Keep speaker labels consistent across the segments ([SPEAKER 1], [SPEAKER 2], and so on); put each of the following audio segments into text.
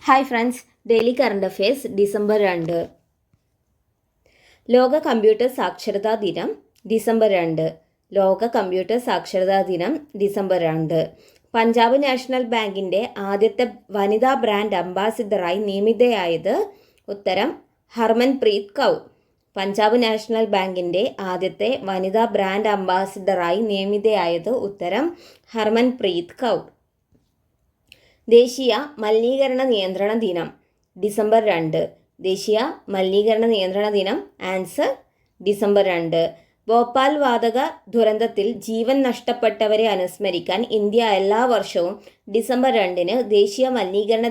[SPEAKER 1] Hi friends, daily current affairs December 2. ലോക computer സാക്ഷരതാ ദിനം ഡിസംബർ 2. ലോക കമ്പ്യൂട്ടർ സാക്ഷരതാ ദിനം ഡിസംബർ 2. പഞ്ചാബ് നാഷണൽ ബാങ്കിൻ്റെ ആദ്യത്തെ വനിതാ ബ്രാൻഡ് അംബാസിഡറായി നിയമിതയായത് ഉത്തരം ഹർമൻപ്രീത് കൗർ. പഞ്ചാബ് നാഷണൽ ബാങ്കിൻ്റെ ആദ്യത്തെ വനിതാ ബ്രാൻഡ് അംബാസിഡറായി നിയമിതയായത് ഉത്തരം ഹർമൻപ്രീത് കൗർ. ദേശീയ മലിനീകരണ നിയന്ത്രണ ദിനം ഡിസംബർ 2. ദേശീയ മലിനീകരണ നിയന്ത്രണ ദിനം ആൻസർ ഡിസംബർ 2. ഭോപ്പാൽ വാതക ദുരന്തത്തിൽ ജീവൻ നഷ്ടപ്പെട്ടവരെ അനുസ്മരിക്കാൻ ഇന്ത്യ എല്ലാ വർഷവും ഡിസംബർ 2 ദേശീയ മലിനീകരണ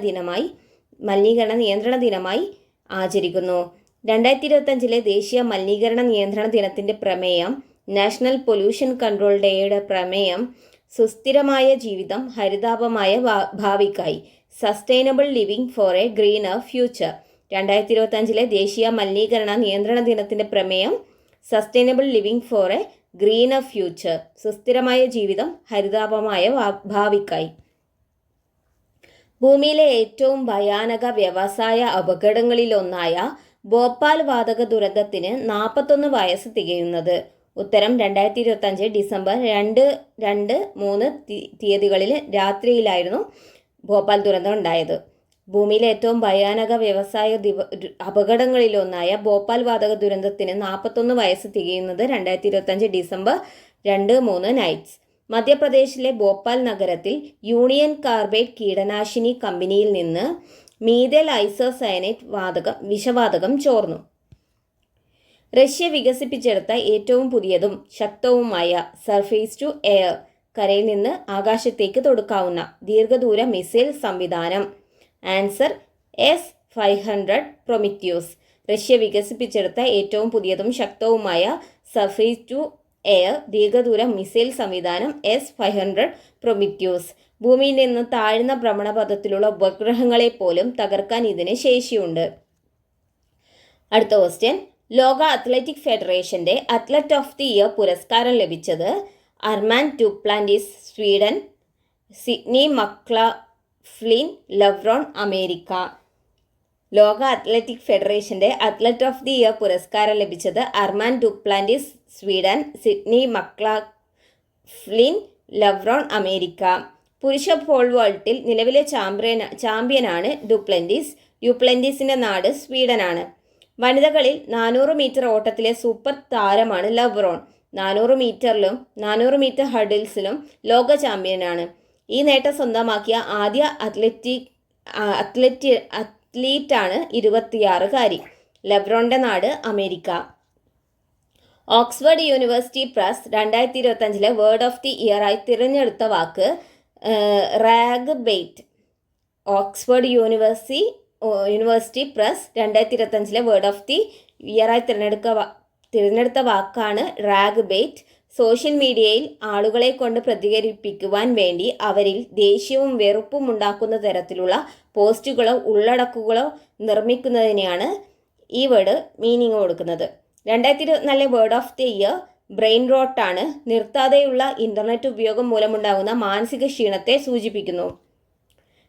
[SPEAKER 1] നിയന്ത്രണ ദിനമായി ആചരിക്കുന്നു. 2025 ദേശീയ മലിനീകരണ നിയന്ത്രണ ദിനത്തിൻ്റെ പ്രമേയം നാഷണൽ പൊല്യൂഷൻ കൺട്രോൾ ഡേയുടെ പ്രമേയം സുസ്ഥിരമായ ജീവിതം ഹരിതാപമായ ഭാവിക്കായി, sustainable living for a greener future. 2025 ദേശീയ മലിനീകരണ നിയന്ത്രണ ദിനത്തിൻ്റെ പ്രമേയം sustainable living for a greener future, സുസ്ഥിരമായ ജീവിതം ഹരിതാപമായ ഭാവിക്കായി. ഭൂമിയിലെ ഏറ്റവും ഭയാനക വ്യവസായ അപകടങ്ങളിലൊന്നായ ഭോപ്പാൽ വാതക ദുരന്തത്തിന് 41 വയസ്സ് തികയുന്നത്. ഉത്തരം 2025 ഡിസംബർ 2, 3 തീയതികളിൽ രാത്രിയിലായിരുന്നു ഭോപ്പാൽ ദുരന്തം ഉണ്ടായത്. ഭൂമിയിലെ ഏറ്റവും ഭയാനക വ്യവസായ അപകടങ്ങളിലൊന്നായ ഭോപ്പാൽ വാതക ദുരന്തത്തിന് 41 വയസ്സ് തികയുന്നത് 2025 ഡിസംബർ 2, 3 നൈറ്റ്സ്. മധ്യപ്രദേശിലെ ഭോപ്പാൽ നഗരത്തിൽ യൂണിയൻ കാർബൈഡ് കീടനാശിനി കമ്പനിയിൽ നിന്ന് മീഥൈൽ ഐസോസയനേറ്റ് വിഷവാതകം ചോർന്നു. റഷ്യ വികസിപ്പിച്ചെടുത്ത ഏറ്റവും പുതിയതും ശക്തവുമായ സർഫേസ് ടു എയർ, കരയിൽ നിന്ന് ആകാശത്തേക്ക് തൊടുക്കാവുന്ന ദീർഘദൂര മിസൈൽ സംവിധാനം ആൻസർ S-500 പ്രൊമിത്യൂസ്. റഷ്യ വികസിപ്പിച്ചെടുത്ത ഏറ്റവും പുതിയതും ശക്തവുമായ സർഫേസ് ടു എയർ ദീർഘദൂര മിസൈൽ സംവിധാനം S-500 പ്രൊമിത്യൂസ്. ഭൂമിയിൽ നിന്ന് താഴ്ന്ന ഭ്രമണപഥത്തിലുള്ള ഉപഗ്രഹങ്ങളെ പോലും തകർക്കാൻ ഇതിന് ശേഷിയുണ്ട്. അടുത്ത ക്വസ്റ്റ്യൻ. ലോക അത്ലറ്റിക് ഫെഡറേഷൻ്റെ അത്ലറ്റ് ഓഫ് ദി ഇയർ പുരസ്കാരം ലഭിച്ചത് Armand Duplantis Sweden, Sydney McLaughlin Levrone America. ലോക അത്ലറ്റിക് ഫെഡറേഷൻ്റെ അത്ലറ്റ് ഓഫ് ദി ഇയർ പുരസ്കാരം ലഭിച്ചത് Armand Duplantis Sweden, Sydney McLaughlin Levrone America. പുരുഷ പോൾ വോൾട്ടിൽ നിലവിലെ ചാമ്പ്യനാണ് ഡുപ്ലന്റിസ്. ഡുപ്ലന്റിസിൻ്റെ നാട് സ്വീഡനാണ്. വനിതകളിൽ 400 മീറ്റർ ഓട്ടത്തിലെ സൂപ്പർ താരമാണ് ലെവ്രോൺ. 400 മീറ്ററിലും 400 മീറ്റർ ഹഡിൽസിലും ലോക ചാമ്പ്യനാണ്. ഈ നേട്ടം സ്വന്തമാക്കിയ ആദ്യ അത്ലീറ്റാണ് 26കാരി. ലെവ്രോണിൻ്റെ നാട് America. Oxford University Press 2025 word of the ഇയറായി തിരഞ്ഞെടുത്ത വാക്ക് rage bait. Oxford University Press 2025 word of the ഇയറായി തിരഞ്ഞെടുത്ത വാക്കാണ് റാഗ് ബെയ്റ്റ്. സോഷ്യൽ മീഡിയയിൽ ആളുകളെ കൊണ്ട് പ്രതികരിപ്പിക്കുവാൻ വേണ്ടി അവരിൽ ദേഷ്യവും വെറുപ്പും ഉണ്ടാക്കുന്ന തരത്തിലുള്ള പോസ്റ്റുകളോ ഉള്ളടക്കുകളോ നിർമ്മിക്കുന്നതിനെയാണ് ഈ വേർഡ് മീനിങ് കൊടുക്കുന്നത്. 2024 word of the year brain റോട്ടാണ്. നിർത്താതെയുള്ള ഇൻ്റർനെറ്റ് ഉപയോഗം മൂലമുണ്ടാകുന്ന മാനസിക ക്ഷീണത്തെ സൂചിപ്പിക്കുന്നു.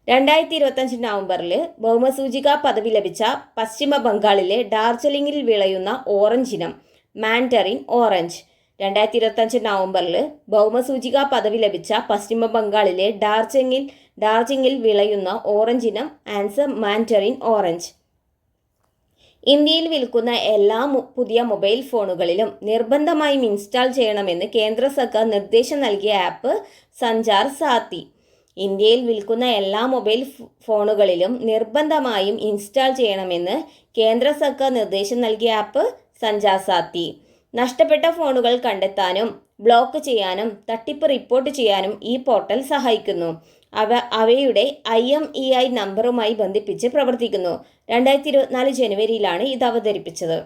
[SPEAKER 1] 2025 നവംബറിൽ ഭൗമസൂചിക പദവി ലഭിച്ച പശ്ചിമ ബംഗാളിലെ ഡാർജിലിംഗിൽ വിളയുന്ന ഓറഞ്ച് ഇനം മാൻഡറിൻ ഓറഞ്ച്. 2025 നവംബറിൽ ഭൗമസൂചിക പദവി ലഭിച്ച പശ്ചിമ ബംഗാളിലെ ഡാർജിലിംഗിൽ വിളയുന്ന ഓറഞ്ച് ഇനം ആൻസർ മാൻഡറിൻ ഓറഞ്ച്. ഇന്ത്യയിൽ വിൽക്കുന്ന എല്ലാ പുതിയ മൊബൈൽ ഫോണുകളിലും നിർബന്ധമായും ഇൻസ്റ്റാൾ ചെയ്യണമെന്ന് കേന്ദ്ര സർക്കാർ നിർദ്ദേശം നൽകിയ ആപ്പ് സഞ്ചാർ സാത്തി. ഇന്ത്യയിൽ വിൽക്കുന്ന എല്ലാ മൊബൈൽ ഫോണുകളിലും നിർബന്ധമായും ഇൻസ്റ്റാൾ ചെയ്യണമെന്ന് കേന്ദ്ര സർക്കാർ നിർദ്ദേശം നൽകിയ ആപ്പ് സഞ്ചാർ സാത്തി. നഷ്ടപ്പെട്ട ഫോണുകൾ കണ്ടെത്താനും ബ്ലോക്ക് ചെയ്യാനും തട്ടിപ്പ് റിപ്പോർട്ട് ചെയ്യാനും ഈ പോർട്ടൽ സഹായിക്കുന്നു. അവയുടെ IMEI നമ്പറുമായി ബന്ധിപ്പിച്ച് പ്രവർത്തിക്കുന്നു. 2024 ജനുവരിയിലാണ് ഇത് അവതരിപ്പിച്ചത്.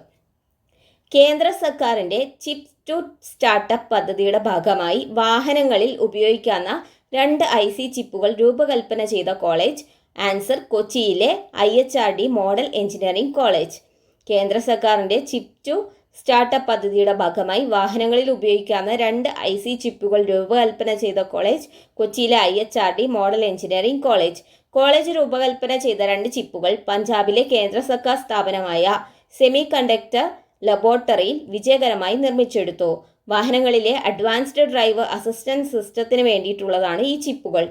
[SPEAKER 1] കേന്ദ്ര സർക്കാരിൻ്റെ ചിപ്സ് ടു സ്റ്റാർട്ടപ്പ് പദ്ധതിയുടെ ഭാഗമായി വാഹനങ്ങളിൽ ഉപയോഗിക്കാവുന്ന 2 IC ചിപ്പുകൾ രൂപകൽപ്പന ചെയ്ത കോളേജ് ആൻസർ കൊച്ചിയിലെ IHRD മോഡൽ എഞ്ചിനീയറിംഗ് കോളേജ്. കേന്ദ്ര സർക്കാരിൻ്റെ ചിപ്പ് ടു സ്റ്റാർട്ടപ്പ് പദ്ധതിയുടെ ഭാഗമായി വാഹനങ്ങളിൽ ഉപയോഗിക്കാവുന്ന 2 IC ചിപ്പുകൾ രൂപകൽപ്പന ചെയ്ത കോളേജ് കൊച്ചിയിലെ IHRD model engineering college. College രൂപകൽപ്പന ചെയ്ത 2 ചിപ്പുകൾ പഞ്ചാബിലെ കേന്ദ്ര സർക്കാർ സ്ഥാപനമായ സെമി കണ്ടക്ടർ ലബോറട്ടറിയിൽ വിജയകരമായി നിർമ്മിച്ചെടുത്തു. വാഹനങ്ങളിലെ അഡ്വാൻസ്ഡ് ഡ്രൈവർ അസിസ്റ്റൻസ് സിസ്റ്റത്തിന് വേണ്ടിയിട്ടുള്ളതാണ് ഈ ചിപ്പുകൾ.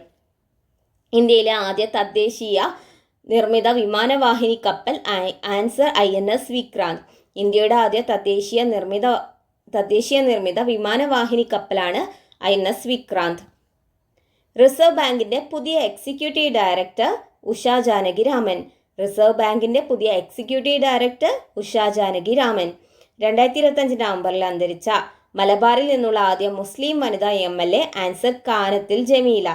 [SPEAKER 1] ഇന്ത്യയിലെ ആദ്യ തദ്ദേശീയ നിർമ്മിത വിമാനവാഹിനി കപ്പൽ ആൻസർ INS വിക്രാന്ത്. ഇന്ത്യയുടെ ആദ്യ തദ്ദേശീയ നിർമ്മിത വിമാനവാഹിനി കപ്പലാണ് INS വിക്രാന്ത്. റിസർവ് ബാങ്കിന്റെ പുതിയ executive director Usha Janaki Raman. Reserve ബാങ്കിന്റെ പുതിയ എക്സിക്യൂട്ടീവ് ഡയറക്ടർ ഉഷ ജാനകി രാമൻ. 2025 നവംബറിൽ അന്തരിച്ച മലബാറിൽ നിന്നുള്ള ആദ്യ മുസ്ലിം വനിതാ MLA ആൻസർ കാനത്തിൽ ജമീല.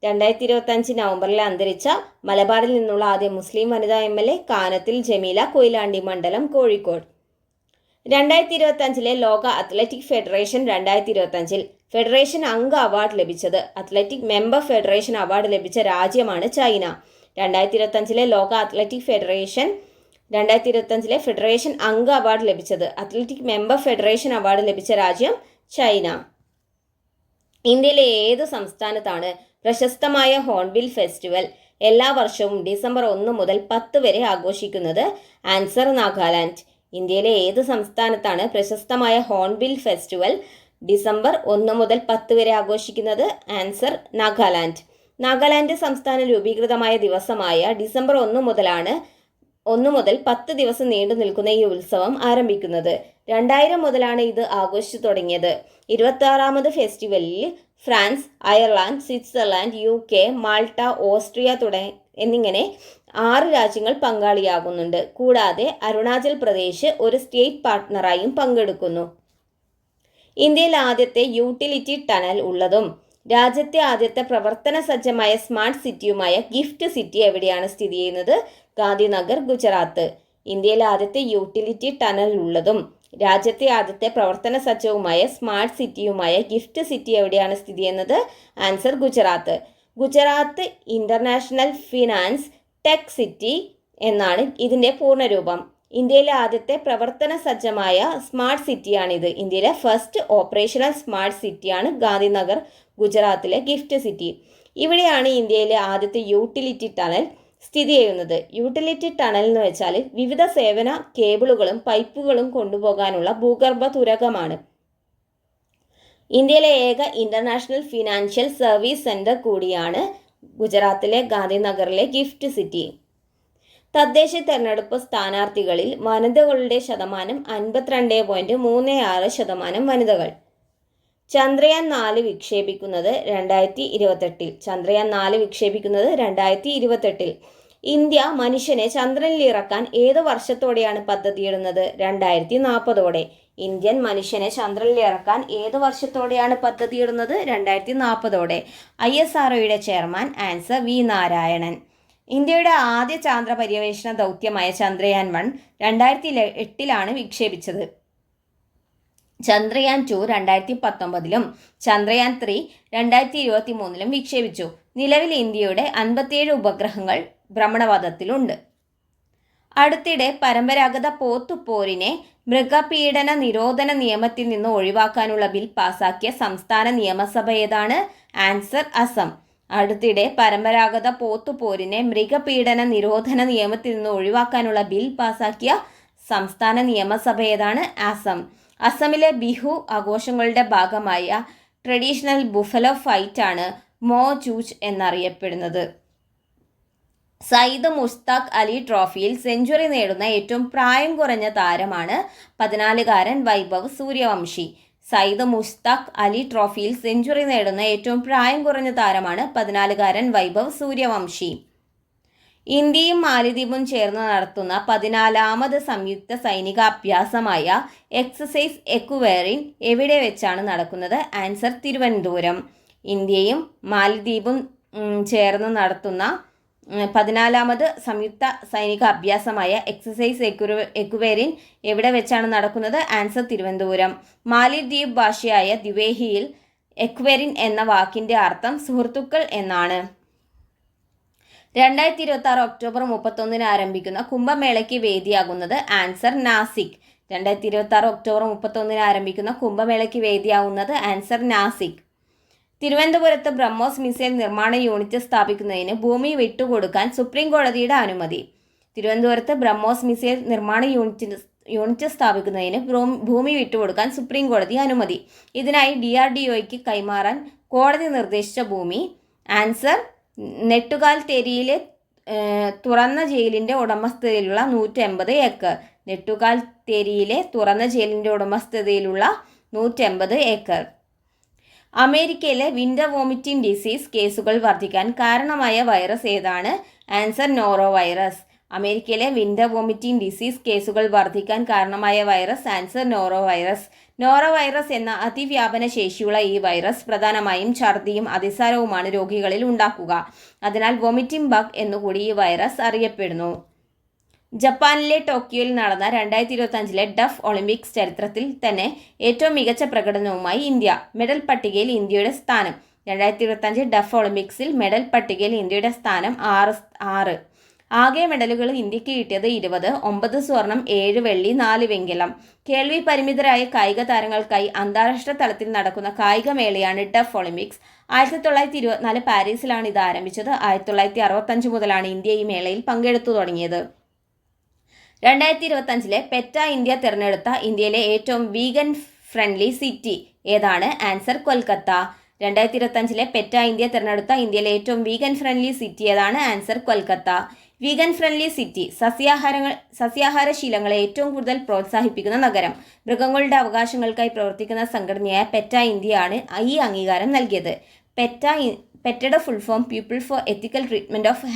[SPEAKER 1] 2025 നവംബറിൽ അന്തരിച്ച മലബാറിൽ നിന്നുള്ള ആദ്യ മുസ്ലിം വനിതാ MLA കാനത്തിൽ ജമീല, കൊയിലാണ്ടി മണ്ഡലം, കോഴിക്കോട്. 2025 ലോക അത്ലറ്റിക് ഫെഡറേഷൻ 2025 ഫെഡറേഷൻ അംഗ അവാർഡ് ലഭിച്ചത്. അത്ലറ്റിക് മെമ്പർ ഫെഡറേഷൻ അവാർഡ് ലഭിച്ച രാജ്യമാണ് ചൈന. 2025 ലോക അത്ലറ്റിക് ഫെഡറേഷൻ 2025 ഫെഡറേഷൻ അംഗ അവാർഡ് ലഭിച്ചത്. അത്ലറ്റിക് മെമ്പർ ഫെഡറേഷൻ അവാർഡ് ലഭിച്ച രാജ്യം ചൈന. ഇന്ത്യയിലെ ഏത് സംസ്ഥാനത്താണ് പ്രശസ്തമായ ഹോൺബിൽ ഫെസ്റ്റിവൽ എല്ലാ വർഷവും ഡിസംബർ 1 മുതൽ 10 വരെ ആഘോഷിക്കുന്നത്? ആൻസർ നാഗാലാൻഡ്. ഇന്ത്യയിലെ ഏത് സംസ്ഥാനത്താണ് പ്രശസ്തമായ ഹോൺബിൽ ഫെസ്റ്റിവൽ ഡിസംബർ 1 മുതൽ 10 വരെ ആഘോഷിക്കുന്നത്? ആൻസർ നാഗാലാൻഡ്. നാഗാലാൻഡ് സംസ്ഥാനം രൂപീകൃതമായ ദിവസമായ ഡിസംബർ 1 മുതൽ 10 ദിവസം നീണ്ടു നിൽക്കുന്ന ഈ ഉത്സവം ആരംഭിക്കുന്നത്. 2000 മുതലാണ് ഇത് ആഘോഷിച്ചു തുടങ്ങിയത്. 26ാമത് ഫെസ്റ്റിവലിൽ France, Ireland, Switzerland, UK, Malta, Austria എന്നിങ്ങനെ 6 രാജ്യങ്ങൾ പങ്കാളിയാകുന്നുണ്ട്. കൂടാതെ അരുണാചൽ പ്രദേശ് ഒരു സ്റ്റേറ്റ് പാർട്ട്ണറായും പങ്കെടുക്കുന്നു. ഇന്ത്യയിൽ ആദ്യത്തെ യൂട്ടിലിറ്റി ടണൽ ഉള്ളതും രാജ്യത്തെ ആദ്യത്തെ പ്രവർത്തന സജ്ജമായ സ്മാർട്ട് സിറ്റിയുമായ ഗിഫ്റ്റ് സിറ്റി എവിടെയാണ് സ്ഥിതി ചെയ്യുന്നത്? ഗാന്ധിനഗർ, ഗുജറാത്ത്. ഇന്ത്യയിലെ ആദ്യത്തെ യൂട്ടിലിറ്റി ടണൽ ഉള്ളതും രാജ്യത്തെ ആദ്യത്തെ പ്രവർത്തന സജ്ജവുമായ സ്മാർട്ട് സിറ്റിയുമായ ഗിഫ്റ്റ് സിറ്റി എവിടെയാണ് സ്ഥിതി ചെയ്യുന്നത്? Answer Gujarat. Gujarat international finance tech city എന്നാണ് ഇതിൻ്റെ പൂർണ്ണരൂപം. ഇന്ത്യയിലെ ആദ്യത്തെ പ്രവർത്തന സജ്ജമായ സ്മാർട്ട് സിറ്റിയാണിത്. ഇന്ത്യയിലെ ഫസ്റ്റ് ഓപ്പറേഷണൽ സ്മാർട്ട് സിറ്റിയാണ് ഗാന്ധിനഗർ, ഗുജറാത്തിലെ ഗിഫ്റ്റ് സിറ്റി. ഇവിടെയാണ് ഇന്ത്യയിലെ ആദ്യത്തെ യൂട്ടിലിറ്റി ടണൽ സ്ഥിതി ചെയ്യുന്നത്. യൂട്ടിലിറ്റി ടണൽ എന്ന് വെച്ചാൽ വിവിധ സേവന കേബിളുകളും പൈപ്പുകളും കൊണ്ടുപോകാനുള്ള ഭൂഗർഭ തുരങ്കമാണ്. ഇന്ത്യയിലെ ഏക ഇന്റർനാഷണൽ ഫിനാൻഷ്യൽ സർവീസ് സെന്റർ കൂടിയാണ് ഗുജറാത്തിലെ ഗാന്ധിനഗറിലെ ഗിഫ്റ്റ് സിറ്റി. തദ്ദേശ തെരഞ്ഞെടുപ്പ് സ്ഥാനാർത്ഥികളിൽ വനിതകളുടെ ശതമാനം 52.36% വനിതകൾ. ചന്ദ്രയാൻ 4 വിക്ഷേപിക്കുന്നത് 2028. ചന്ദ്രയാൻ 4 വിക്ഷേപിക്കുന്നത് 2028. ഇന്ത്യ മനുഷ്യനെ ചന്ദ്രനിൽ ഇറക്കാൻ ഏത് വർഷത്തോടെയാണ് പദ്ധതിയിടുന്നത്? 2040ഓടെ. ഇന്ത്യൻ മനുഷ്യനെ ചന്ദ്രനിൽ ഇറക്കാൻ ഏത് വർഷത്തോടെയാണ് പദ്ധതിയിടുന്നത്? 2040ഓടെ. ISROയുടെ ചെയർമാൻ ആൻസർ V നാരായണൻ. ഇന്ത്യയുടെ ആദ്യ ചാന്ദ്ര പര്യവേഷണ ദൗത്യമായ ചന്ദ്രയാൻ 1 2008 വിക്ഷേപിച്ചത്. ചന്ദ്രയാൻ 2 2019 ചന്ദ്രയാൻ 3 2023 വിക്ഷേപിച്ചു. നിലവിൽ ഇന്ത്യയുടെ 57 ഉപഗ്രഹങ്ങൾ ഭ്രമണപഥത്തിലുണ്ട്. അടുത്തിടെ പരമ്പരാഗത പോത്തുപോരിനെ മൃഗപീഡന നിരോധന നിയമത്തിൽ നിന്ന് ഒഴിവാക്കാനുള്ള ബിൽ പാസാക്കിയ സംസ്ഥാന നിയമസഭ ഏതാണ്? ആൻസർ അസം. അടുത്തിടെ പരമ്പരാഗത പോത്തുപോരിനെ മൃഗപീഡന നിരോധന നിയമത്തിൽ നിന്ന് ഒഴിവാക്കാനുള്ള ബിൽ പാസാക്കിയ സംസ്ഥാന നിയമസഭ ഏതാണ്? അസം. അസമിലെ ബിഹു ആഘോഷങ്ങളുടെ ഭാഗമായ ട്രഡീഷണൽ ബുഫലോ ഫൈറ്റ് ആണ് മോ ജൂജ് എന്നറിയപ്പെടുന്നത്. സയ്യിദ് മുഷ്താഖ് അലി ട്രോഫിയിൽ സെഞ്ചുറി നേടുന്ന ഏറ്റവും പ്രായം കുറഞ്ഞ താരമാണ് 14-കാരൻ വൈഭവ് സൂര്യവംശി. സയ്യിദ് മുഷ്താഖ് അലി ട്രോഫിയിൽ സെഞ്ചുറി നേടുന്ന ഏറ്റവും പ്രായം കുറഞ്ഞ താരമാണ് 14-കാരൻ വൈഭവ് സൂര്യവംശി. ഇന്ത്യയും മാലിദ്വീപും ചേർന്ന് നടത്തുന്ന 14ാമത് സംയുക്ത സൈനിക അഭ്യാസമായ എക്സസൈസ് എക്വെറിൻ എവിടെ വെച്ചാണ് നടക്കുന്നത്? ആൻസർ തിരുവനന്തപുരം. ഇന്ത്യയും മാലിദ്വീപും ചേർന്ന് നടത്തുന്ന 14ാമത് സംയുക്ത സൈനിക അഭ്യാസമായ എക്സസൈസ് എക്വെറിൻ എവിടെ വെച്ചാണ് നടക്കുന്നത്? ആൻസർ തിരുവനന്തപുരം. മാലിദ്വീപ് ഭാഷയായ ദ്വിവേഹിയിൽ എക്വെറിൻ എന്ന വാക്കിൻ്റെ അർത്ഥം സുഹൃത്തുക്കൾ എന്നാണ്. 2026 ഒക്ടോബർ 31 ആരംഭിക്കുന്ന കുംഭമേളയ്ക്ക് വേദിയാകുന്നത്? ആൻസർ നാസിക്. 2026 ഒക്ടോബർ 31 ആരംഭിക്കുന്ന കുംഭമേളയ്ക്ക് വേദിയാകുന്നത്? ആൻസർ നാസിക്. തിരുവനന്തപുരത്ത് ബ്രഹ്മോസ് മിസൈൽ നിർമ്മാണ യൂണിറ്റ് സ്ഥാപിക്കുന്നതിന് ഭൂമി വിട്ടുകൊടുക്കാൻ സുപ്രീം കോടതിയുടെ അനുമതി. തിരുവനന്തപുരത്ത് ബ്രഹ്മോസ് മിസൈൽ നിർമ്മാണ യൂണിറ്റ് സ്ഥാപിക്കുന്നതിന് ഭൂമി വിട്ടുകൊടുക്കാൻ സുപ്രീം കോടതി അനുമതി. ഇതിനായി DRDOയ്ക്ക് കൈമാറാൻ കോടതി നിർദ്ദേശിച്ച ഭൂമി. ആൻസർ: നെട്ടുകാൽത്തേരിയിലെ തുറന്ന ജയിലിൻ്റെ ഉടമസ്ഥതയിലുള്ള 180 ഏക്കർ. നെട്ടുകാൽത്തേരിയിലെ തുറന്ന ജയിലിൻ്റെ ഉടമസ്ഥതയിലുള്ള 180 ഏക്കർ. അമേരിക്കയിലെ വിൻ്റർ വോമിറ്റിംഗ് ഡിസീസ് കേസുകൾ വർദ്ധിക്കാൻ കാരണമായ വൈറസ് ഏതാണ്? Answer: noro virus. അമേരിക്കയിലെ വിൻ്റർ വോമിറ്റിംഗ് ഡിസീസ് കേസുകൾ വർദ്ധിക്കാൻ കാരണമായ virus. Answer: noro virus. Noro virus എന്ന അതിവ്യാപന ശേഷിയുള്ള ഈ വൈറസ് പ്രധാനമായും ഛർദിയും അതിസാരവുമാണ് രോഗികളിൽ ഉണ്ടാക്കുക. അതിനാൽ വോമിറ്റിംഗ് ബഗ് എന്നുകൂടി ഈ വൈറസ് അറിയപ്പെടുന്നു. ജപ്പാനിലെ ടോക്കിയോയിൽ നടന്ന 2025 ഡഫ് ഒളിമ്പിക്സ് ചരിത്രത്തിൽ തന്നെ ഏറ്റവും മികച്ച പ്രകടനവുമായി ഇന്ത്യ. മെഡൽ പട്ടികയിൽ ഇന്ത്യയുടെ സ്ഥാനം. 2025 ഡഫ് ഒളിമ്പിക്സിൽ മെഡൽ പട്ടികയിൽ ഇന്ത്യയുടെ സ്ഥാനം 6. ആകെ മെഡലുകൾ ഇന്ത്യക്ക് കിട്ടിയത് 20. 9 സ്വർണം, 7 വെള്ളി, 4 വെങ്കലം. കേൾവി പരിമിതരായ കായിക താരങ്ങൾക്കായി അന്താരാഷ്ട്ര തലത്തിൽ നടക്കുന്ന കായികമേളയാണ് ഡഫ് ഒളിമ്പിക്സ്. 1924 പാരീസിലാണ് ഇത് ആരംഭിച്ചത്. 1965 മുതലാണ് ഇന്ത്യ ഈ മേളയിൽ പങ്കെടുത്തു തുടങ്ങിയത്. 2025 പെറ്റ ഇന്ത്യ തിരഞ്ഞെടുത്ത ഇന്ത്യയിലെ ഏറ്റവും വീഗൻ ഫ്രണ്ട്ലി സിറ്റി ഏതാണ്? ആൻസർ: കൊൽക്കത്ത. 2025 പെറ്റ ഇന്ത്യ തിരഞ്ഞെടുത്ത ഇന്ത്യയിലെ ഏറ്റവും വീഗൻ ഫ്രണ്ട്ലി സിറ്റി ഏതാണ്? Answer: Kolkata. Vegan friendly city. സസ്യാഹാര ശീലങ്ങളെ ഏറ്റവും കൂടുതൽ പ്രോത്സാഹിപ്പിക്കുന്ന നഗരം. മൃഗങ്ങളുടെ അവകാശങ്ങൾക്കായി പ്രവർത്തിക്കുന്ന സംഘടനയായ പെറ്റ ഇന്ത്യയാണ് ഈ അംഗീകാരം നൽകിയത്. പെറ്റയുടെ full form: people for ethical treatment of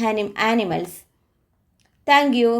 [SPEAKER 1] animals. Thank U.